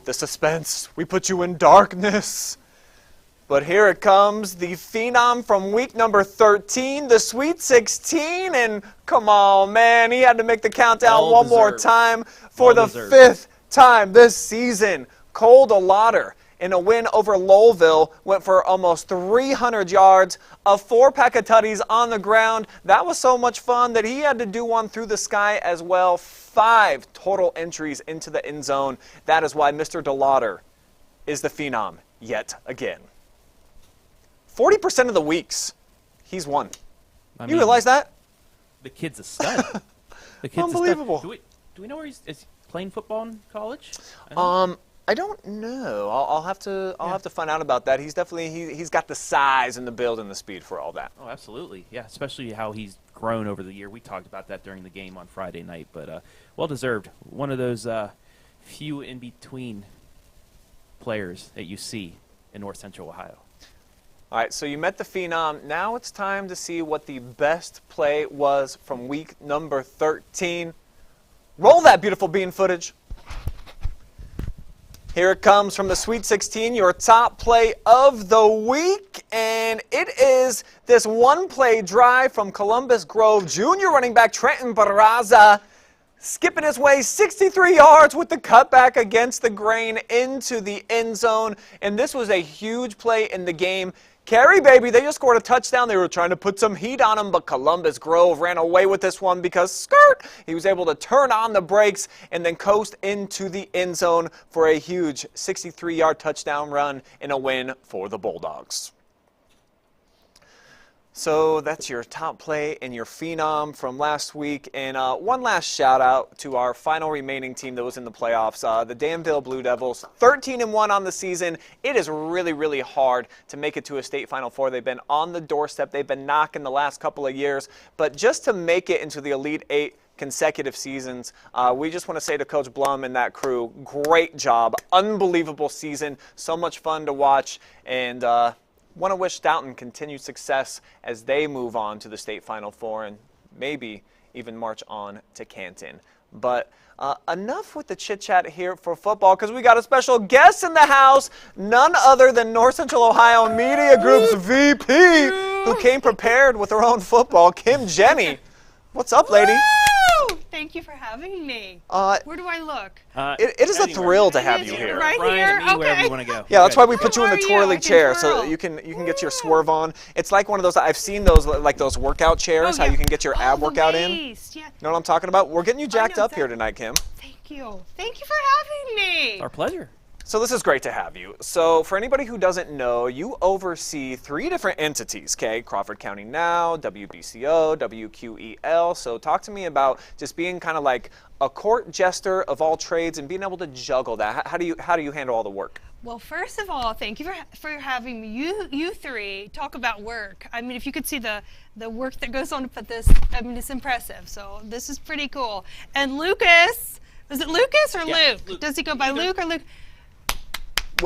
The suspense. We put you in darkness. But here it comes, the Phenom from week number 13, the Sweet 16. And come on, man, he had to make the countdown one more time for the 5th time this season. Cole DeLauder, in a win over Lowellville, went for almost 300 yards, a 4-pack of tutties on the ground. That was so much fun that he had to do one through the sky as well. 5 total entries into the end zone. That is why Mr. DeLauder is the Phenom yet again. 40% of the weeks, he's won. You realize that? The kid's a stud. The kid's Unbelievable. Do we know where is playing football in college? I don't know. I'll have to find out about that. He's definitely he's got the size and the build and the speed for all that. Oh, absolutely. Yeah, especially how he's grown over the year. We talked about that during the game on Friday night, but well deserved. One of those few in between players that you see in North Central Ohio. All right, so you met the Phenom. Now it's time to see what the best play was from week number 13. Roll that beautiful bean footage. Here it comes from the Sweet 16, your top play of the week, and it is this one-play drive from Columbus Grove junior running back Trenton Barraza, skipping his way 63 yards with the cutback against the grain into the end zone, and this was a huge play in the game. Carey, baby, they just scored a touchdown. They were trying to put some heat on him, but Columbus Grove ran away with this one because, skirt, he was able to turn on the brakes and then coast into the end zone for a huge 63-yard touchdown run in a win for the Bulldogs. So that's your top play and your Phenom from last week. And one last shout out to our final remaining team that was in the playoffs, the Danville Blue Devils, 13-1 on the season. It is really, really hard to make it to a state Final Four. They've been on the doorstep. They've been knocking the last couple of years. But just to make it into the Elite Eight consecutive seasons, we just want to say to Coach Blum and that crew, great job. Unbelievable season. So much fun to watch. And want to wish Stoughton continued success as they move on to the state Final Four and maybe even march on to Canton. But enough with the chit-chat here for football, because we got a special guest in the house, none other than North Central Ohio Media Group's VP, who came prepared with her own football, Kim Jenney. What's up, lady? Woo! Thank you for having me. Where do I look? It is a thrill to have you here. Right Brian here? and me, Okay. wherever you want to go. Yeah, that's why we put you in the How are you? twirly I can chair so twirl. that you can get your swerve on. It's like one of those, I've seen those, like those workout chairs, how you can get your ab the workout in. waist. Yeah. You know what I'm talking about? We're getting you jacked know up here tonight, Kim. Thank you. Thank you for having me. Our pleasure. So this is great to have you. So for anybody who doesn't know, you oversee 3 different entities, okay? Crawford County Now, WBCO, WQEL. So talk to me about just being kind of like a court jester of all trades and being able to juggle that. How do you handle all the work? Well, first of all, thank you for having me. You three talk about work. I mean, if you could see the work that goes on to put this, I mean, it's impressive. So this is pretty cool. And Lucas, is it Lucas or Yeah, Luke? Does he go by Luke or Luke?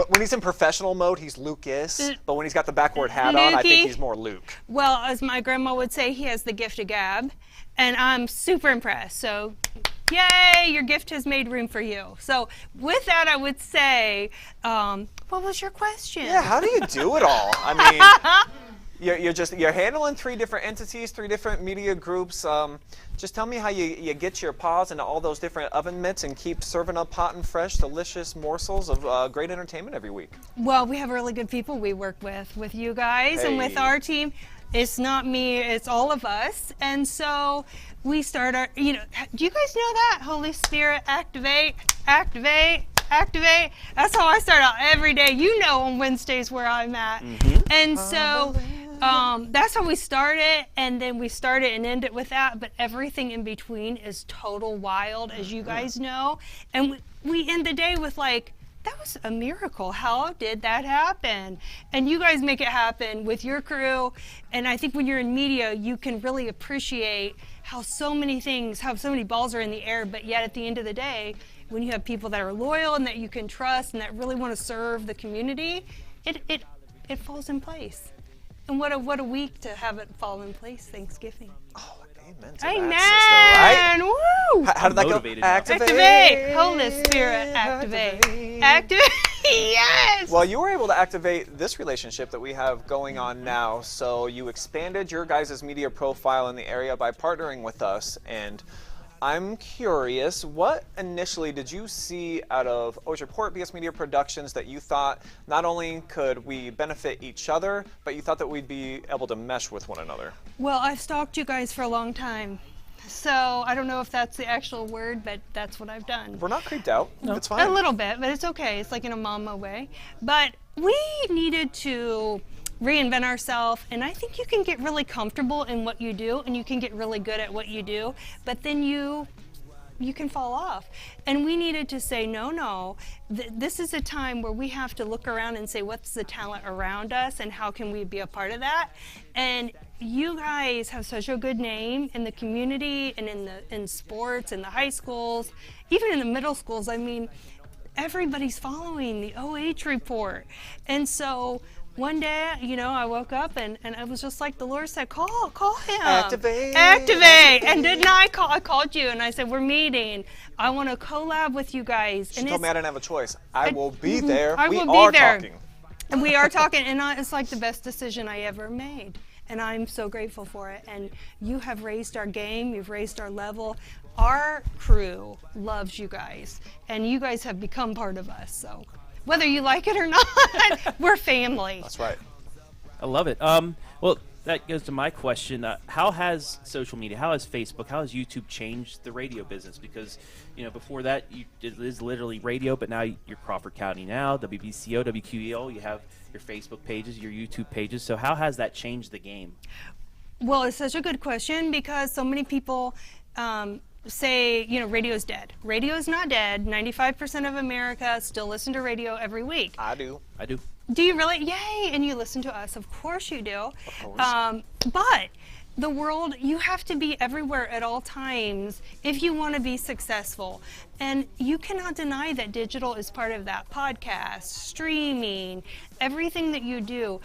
When he's in professional mode, he's Lucas, but when he's got the backward hat on, I think Lukey. he's more Luke. Well, as my grandma would say, he has the gift of gab, and I'm super impressed. So, yay, your gift has made room for you. So, with that, I would say, what was your question? Yeah, how do you do it all? I mean, you're handling 3 different entities, 3 different media groups. Just tell me how you get your paws into all those different oven mitts and keep serving up hot and fresh, delicious morsels of great entertainment every week. Well, we have really good people we work with you guys and with Hey. our team. It's not me, it's all of us. And so we start our, do you guys know that? Holy Spirit, activate, activate, activate. That's how I start out every day. You know on Wednesdays where I'm at. And so that's how we start it, and then we start it and end it with that, but everything in between is total wild, as you guys know. And we end the day with like, that was a miracle. How did that happen? And you guys make it happen with your crew. And I think when you're in media, you can really appreciate how so many things, how so many balls are in the air, but yet at the end of the day, when you have people that are loyal and that you can trust and that really want to serve the community, it falls in place. And what a week to have it fall in place, Thanksgiving. Oh, amen to Amen. that, sister, right? Woo! How did that go? Motivated now. Activate! Holy Spirit, activate. Activate! Yes! Well, you were able to activate this relationship that we have going on now. So you expanded your guys' media profile in the area by partnering with us. And I'm curious, what initially did you see out of OH.Report, BS Media Productions, that you thought not only could we benefit each other, but you thought that we'd be able to mesh with one another? Well, I've stalked you guys for a long time. So I don't know if that's the actual word, but that's what I've done. We're not creeped out. It's fine. A little bit, but it's okay. It's like in a mama way. But we needed to reinvent ourselves, and I think you can get really comfortable in what you do, and you can get really good at what you do, but then you can fall off. And we needed to say, no, this is a time where we have to look around and say, what's the talent around us and how can we be a part of that? And you guys have such a good name in the community and in sports, in the high schools, even in the middle schools. I mean, everybody's following the OH.Report. And so one day, I woke up and I was just like, the Lord said, call him. Activate. And didn't I call? I called you and I said, we're meeting. I want to collab with you guys. She told me I didn't have a choice. I will be there. I We will are be there. talking. And we are talking, and it's like the best decision I ever made. And I'm so grateful for it. And you have raised our game, you've raised our level. Our crew loves you guys, and you guys have become part of us. So whether you like it or not, we're family. That's right. I love it. Well, that goes to my question. How has social media, how has Facebook, how has YouTube changed the radio business? Because, before that, it is literally radio, but now you're Crawford County Now, WBCO, WQEL. You have your Facebook pages, your YouTube pages. So how has that changed the game? Well, it's such a good question because so many people say, radio's dead. Radio's not dead. 95% of America still listen to radio every week. I do. Do you really? Yay! And you listen to us. Of course you do. Of course. But the world, you have to be everywhere at all times if you want to be successful. And you cannot deny that digital is part of that. Podcast, streaming, everything that you do.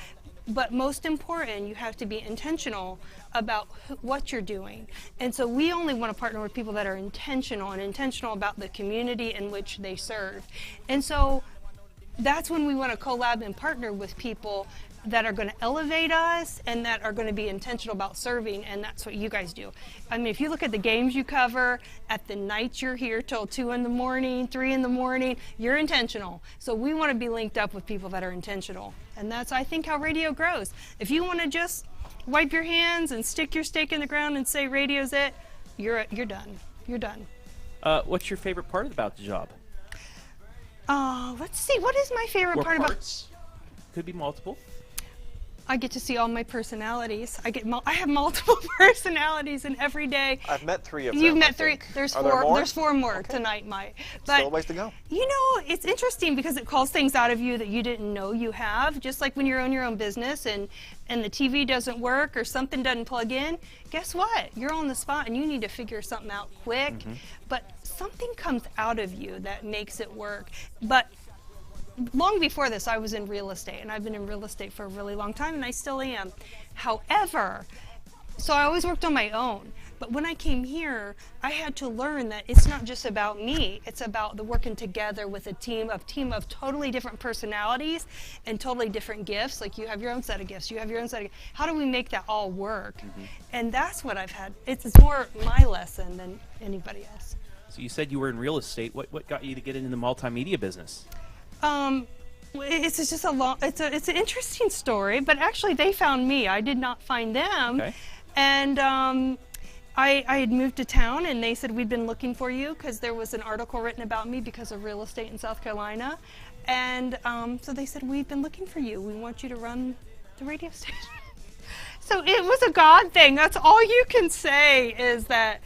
But most important, you have to be intentional about what you're doing. And so we only want to partner with people that are intentional about the community in which they serve. And so that's when we want to collab and partner with people that are going to elevate us and that are going to be intentional about serving, and that's what you guys do. I mean, if you look at the games you cover, at the nights you're here till 2 in the morning, 3 in the morning, you're intentional. So we want to be linked up with people that are intentional. And that's, I think, how radio grows. If you want to just wipe your hands and stick your stake in the ground and say radio's it, you're done. You're done. What's your favorite part about the job? Let's see. What is my favorite Or part parts? Could be multiple. I get to see all my personalities. I have multiple personalities, and every day. I've met 3 of them. You've I met 3. think. There's Are 4. there more? There's 4 more tonight, Mike. But Still a ways to go. it's interesting because it calls things out of you that you didn't know you have. Just like when you own your own business and the TV doesn't work or something doesn't plug in. Guess what? You're on the spot and you need to figure something out quick. But something comes out of you that makes it work. But long before this, I was in real estate, and I've been in real estate for a really long time, and I still am. However, so I always worked on my own. But when I came here, I had to learn that it's not just about me. It's about the working together with a team of totally different personalities and totally different gifts. Like you have your own set of gifts, you have your own set of gifts. How do we make that all work? And that's what I've had. It's more my lesson than anybody else. So you said you were in real estate. What got you to get into the multimedia business? It's just it's an interesting story, but actually they found me. I did not find them. Okay. And I had moved to town, and they said, we'd been looking for you because there was an article written about me because of real estate in South Carolina. And so they said, we've been looking for you. We want you to run the radio station. So it was a God thing. That's all you can say is that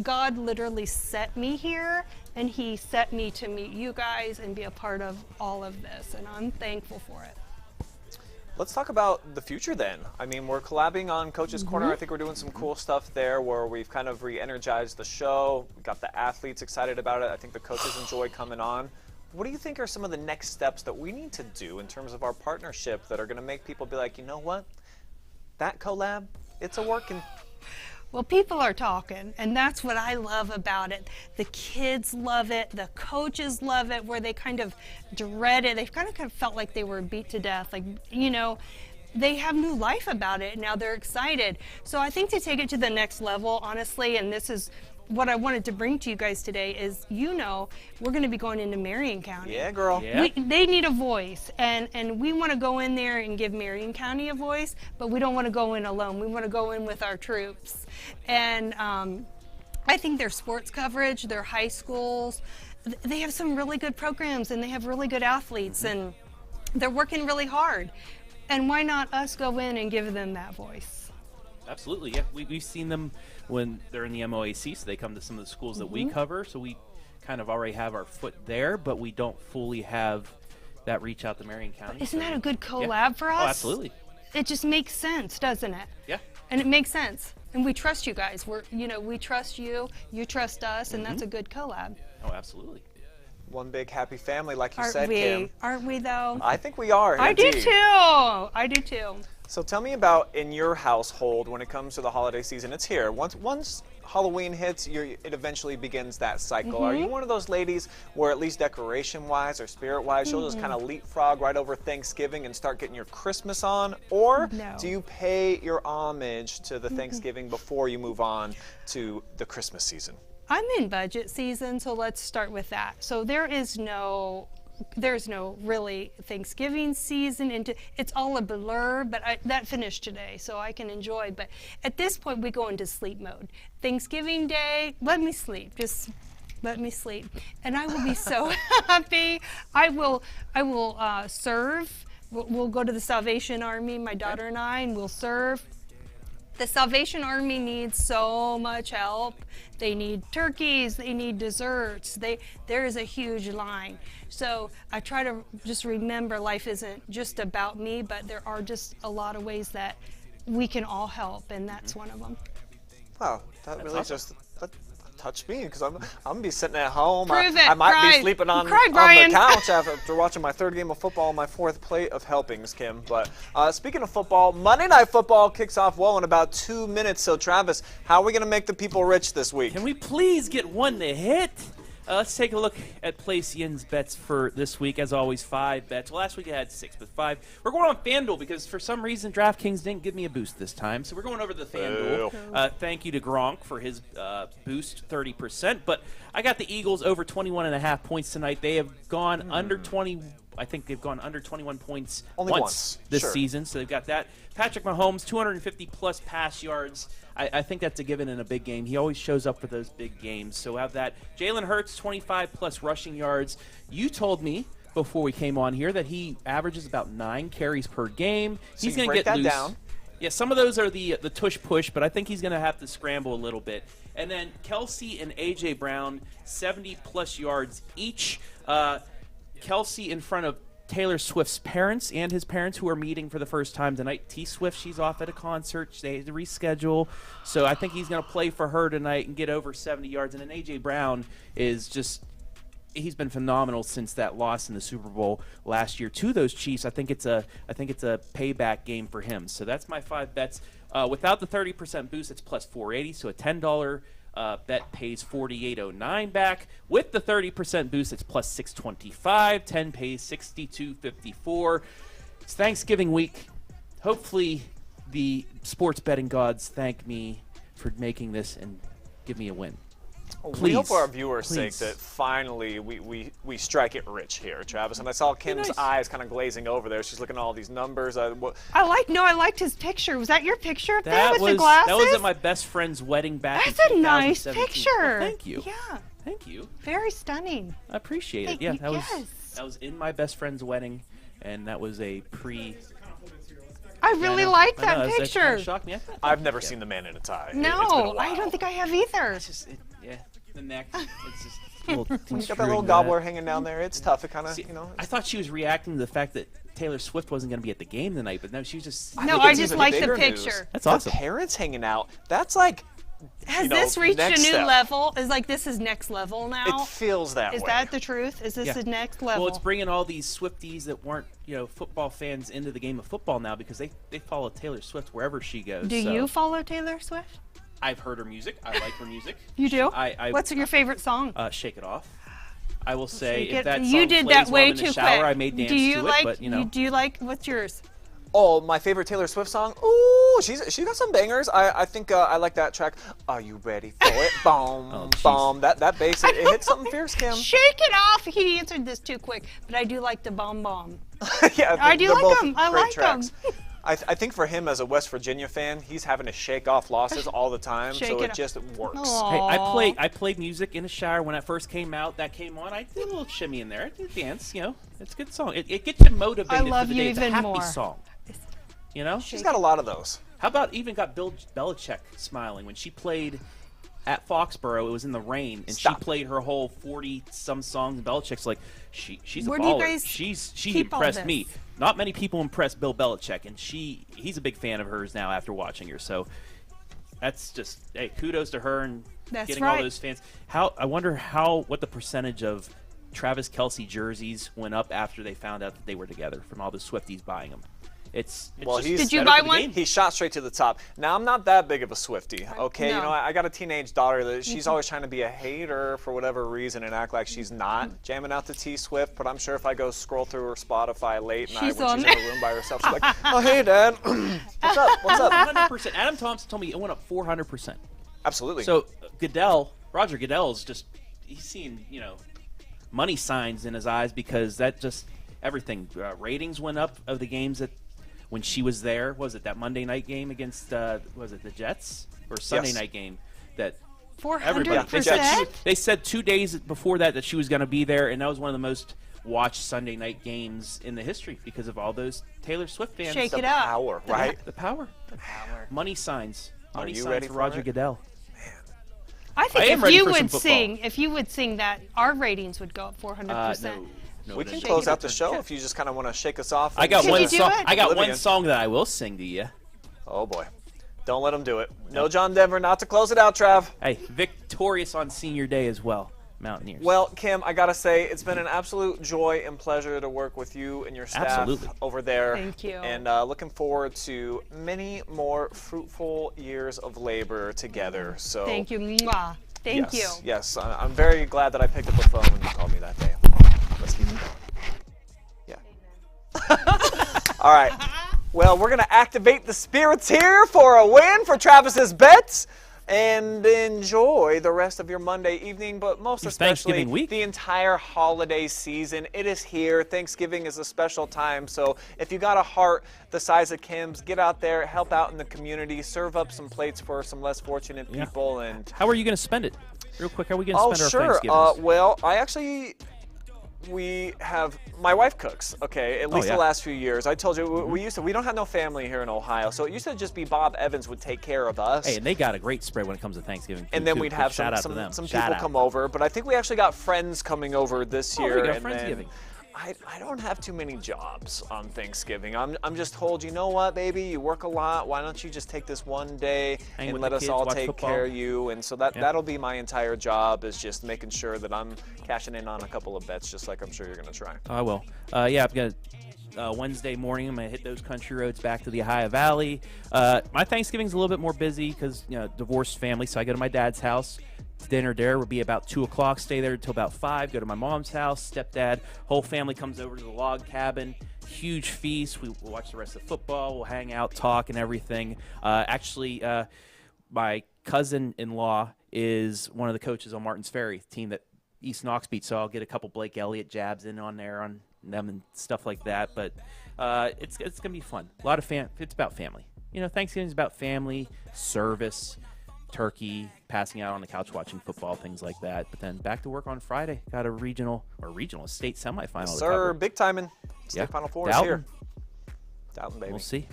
God literally set me here, and he set me to meet you guys and be a part of all of this, and I'm thankful for it. Let's talk about the future then. I mean, we're collabing on Coach's Corner. I think we're doing some cool stuff there where we've kind of re-energized the show. We got the athletes excited about it. I think the coaches enjoy coming on. What do you think are some of the next steps that we need to do in terms of our partnership that are going to make people be like, you know what? That collab, it's a working. Well, people are talking, and that's what I love about it. The kids love it, the coaches love it, where they kind of dread it. They've kind of felt like they were beat to death. Like, they have new life about it. Now they're excited. So I think to take it to the next level, honestly, and this is what I wanted to bring to you guys today is, we're going to be going into Marion County. Yeah, girl. Yeah. They need a voice, and we want to go in there and give Marion County a voice, but we don't want to go in alone. We want to go in with our troops. And I think their sports coverage, their high schools, they have some really good programs, and they have really good athletes, and they're working really hard. And why not us go in and give them that voice? Absolutely, yeah. We've seen them when they're in the MOAC, so they come to some of the schools that we cover, so we kind of already have our foot there, but we don't fully have that reach out to Marion County. Isn't that a good collab for us? Oh, absolutely. It just makes sense, doesn't it? Yeah. And it makes sense. And we trust you guys. We trust you, you trust us, and that's a good collab. Oh, absolutely. One big happy family, like you Aren't said, we? Kim. Aren't we though? I think we are. I do indeed. too. I do too. So tell me about in your household when it comes to the holiday season. It's here. Once Halloween hits, it eventually begins that cycle. Are you one of those ladies where at least decoration-wise or spirit-wise, you'll just kind of leapfrog right over Thanksgiving and start getting your Christmas on? Or No. do you pay your homage to the Thanksgiving before you move on to the Christmas season? I'm in budget season, so let's start with that. So there's no really Thanksgiving season it's all a blur, but that finished today, so I can enjoy. But at this point, we go into sleep mode. Thanksgiving Day, let me sleep. Just let me sleep, and I will be so happy. I will serve. We'll go to the Salvation Army, my daughter and I, and we'll serve. The Salvation Army needs so much help. They need turkeys, they need desserts. There is a huge line. So I try to just remember life isn't just about me, but there are just a lot of ways that we can all help, and that's one of them. Wow, that really awesome. that touched me because I'm gonna be sitting at home. Prove it. I might Cry. be sleeping on Cry, the Brian. couch after watching my third game of football on my fourth plate of helpings, Kim. But speaking of football, Monday Night Football kicks off well in about 2 minutes. So Travis, how are we gonna make the people rich this week? Can we please get one to hit? Let's take a look at Place Yin's bets for this week. As always, 5 bets. Well, last week I had 6, but 5. We're going on FanDuel because for some reason DraftKings didn't give me a boost this time. So we're going over to the FanDuel. Thank you to Gronk for his boost, 30%. But I got the Eagles over 21.5 points tonight. They have gone under 20. I think they've gone under 21 points once this season. So they've got that. Patrick Mahomes, 250-plus pass yards. I think that's a given in a big game. He always shows up for those big games. So have that. Jalen Hurts, 25-plus rushing yards. You told me before we came on here that he averages about 9 carries per game. So he's going to get that loose. down. Yeah, some of those are the tush-push, but I think he's going to have to scramble a little bit. And then Kelsey and A.J. Brown, 70-plus yards each. Kelsey in front of Taylor Swift's parents and his parents who are meeting for the first time tonight. T. Swift, she's off at a concert. They had to reschedule. So I think he's going to play for her tonight and get over 70 yards. And then A.J. Brown is just – he's been phenomenal since that loss in the Super Bowl last year to those Chiefs. I think it's a payback game for him. So that's my 5 bets. Without the 30% boost, it's plus 480, so a $10 bet pays $48.09 back. With the 30% boost, it's plus 625. 10 pays $62.54. It's Thanksgiving week. Hopefully, the sports betting gods thank me for making this and give me a win. We hope for our viewers' Please. sake that finally we strike it rich here, Travis. And I saw Kim's eyes kind of glazing over there. She's looking at all these numbers. I liked his picture. Was that your picture up there with the glasses? That was at my best friend's wedding back in That's a 2017. nice Well, picture. thank you. Yeah. Thank you. Very stunning. I appreciate it. Thank Yeah, you. that was in my best friend's wedding, and that was a pre. I really like I know, that that picture. kind of shocked me. I've never seen the man in a tie. It's been a No, while. I don't think I have either. It's just, the neck. It's just a little When you got that little gobbler hanging down there, it's tough. It kind of, I thought she was reacting to the fact that Taylor Swift wasn't going to be at the game tonight, but no, she was just. No, think I it's just even like the bigger news. picture. That's The awesome. parents hanging out. That's like. Has this reached a next new step. level? Is like this is next level now? It feels that Is way. that the truth? Is this Yeah. the next level? Well, it's bringing all these Swifties that weren't, football fans into the game of football now because they follow Taylor Swift wherever she goes. Do so you follow Taylor Swift? I've heard her music. I like her music. You do? I What's your favorite song? Shake It Off. I will say Shake if it- that song you did plays that while I'm way in the too shower, quick. I may dance do you to like, it, but do you like, what's yours? Oh, my favorite Taylor Swift song? Ooh, she got some bangers. I think I like that track. Are you ready for it? Boom, boom. That bass, it hits something fierce, Kim. Shake It Off. He answered this too quick, but I do like the Bomb Bomb. Yeah, I do they're like both 'em. I great like 'em. tracks. I think for him as a West Virginia fan, he's having to shake off losses all the time, Shake so it it off. just works. Aw. Hey, I played music in the shower when it first came out. That came on. I did a little shimmy in there. I did dance. It's a good song. It gets you motivated I love for the you day. It's a even happy more. song. You know? She's got a lot of those. How about even got Bill Belichick smiling when she played at Foxborough? It was in the rain, and Stop. she played her whole 40-some songs. And Belichick's like, she's Where a do you baller. guys She keep all impressed this? me. Not many people impressed Bill Belichick, and he's a big fan of hers now after watching her. So that's just, hey, kudos to her and That's getting right. all those fans. I wonder what the percentage of Travis Kelce jerseys went up after they found out that they were together from all the Swifties buying them. It's Well, just he's- Did you better buy for the one? game. He shot straight to the top. Now, I'm not that big of a Swiftie, okay? No. You know, I got a teenage daughter that she's always trying to be a hater for whatever reason and act like she's not. Jamming out to T Swift, but I'm sure if I go scroll through her Spotify late night She's when on she's in there. her room by herself, she's like, oh, hey, Dad. What's up? What's up? 100%. Adam Thompson told me it went up 400%. Absolutely. So Roger Goodell's just, he's seeing, money signs in his eyes because that just, everything. Ratings went up of the games that when she was there. Was it that Monday night game against, was it the Jets? Or Sunday Yes. night game that 400%. they said 2 days before that she was going to be there, and that was one of the most watched Sunday night games in the history because of all those Taylor Swift fans. Shake the it up. power, right? The power. Money signs. Money you signs ready for for Roger it? Goodell. I think I am if ready you for some would football. sing, that, our ratings would go up 400%. No, We it can didn't. close out the show if you just kind of want to shake us off. I got and- Could one you do song. it? I got Oblivion. one song that I will sing to you. Oh, boy. Don't let him do it. No John Denver, not to close it out, Trav. Hey, victorious on senior day as well, Mountaineers. Well, Kim, I got to say, it's been an absolute joy and pleasure to work with you and your staff Absolutely. over there. Thank you. And looking forward to many more fruitful years of labor together. So Thank you. Mwah. Thank you. Yes, I'm very glad that I picked up the phone when you called me that day. Let's keep it going. Yeah. All right. Well, we're going to activate the spirits here for a win for Travis's bets. And enjoy the rest of your Monday evening, but most It's especially Thanksgiving week. the entire holiday season. It is here. Thanksgiving is a special time. So if you got a heart the size of Kim's, get out there, help out in the community, serve up some plates for some less fortunate Yeah. people. And How are you going to spend it? Real quick, how are we going to oh, spend sure. our Thanksgivings? Well, my wife cooks, okay, at least yeah. the last few years. I told you, we don't have no family here in Ohio, so it used to just be Bob Evans would take care of us. Hey, and they got a great spread when it comes to Thanksgiving. And food, then too. we'd So have shout out to some them. people Shout out. come over, but I think we actually got friends coming over this Oh, we year. got and then Friendsgiving. I don't have too many jobs on Thanksgiving. I'm just told, you know what, baby, you work a lot. Why don't you just take this one day Hang and with let the us kids, all watch take football. care of you? And so Yeah. that'll be my entire job, is just making sure that I'm cashing in on a couple of bets, just like I'm sure you're going to try. I will. Yeah, I've got Wednesday morning. I'm going to hit those country roads back to the Ohio Valley. My Thanksgiving's a little bit more busy because, divorced family, so I go to my dad's house. Dinner there will be about 2 o'clock. Stay there until about 5. Go to my mom's house. Stepdad, whole family comes over to the log cabin. Huge feast. We'll watch the rest of the football. We'll hang out, talk, and everything. Actually, my cousin-in-law is one of the coaches on Martins Ferry, the team that East Knox beat. So I'll get a couple Blake Elliott jabs in on there on them and stuff like that. But it's gonna be fun. A lot of It's about family. Thanksgiving's about family, service, turkey, passing out on the couch watching football, things like that. But then back to work on Friday. Got a state semifinal to Sir, cover. big timing. State Yeah. Final Four is Dalton. here. Dalton, baby. We'll see.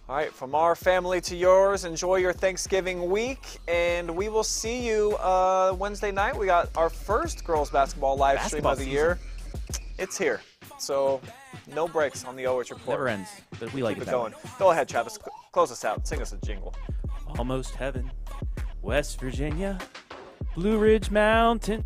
All right, from our family to yours, enjoy your Thanksgiving week, and we will see you Wednesday night. We got our first girls basketball live stream Basketball of the year. It's here, so no breaks on the OH.Report. Never ends, but we like Keep it it that going. way. Go ahead, Travis. Close us out. Sing us a jingle. Almost heaven, West Virginia, Blue Ridge Mountain.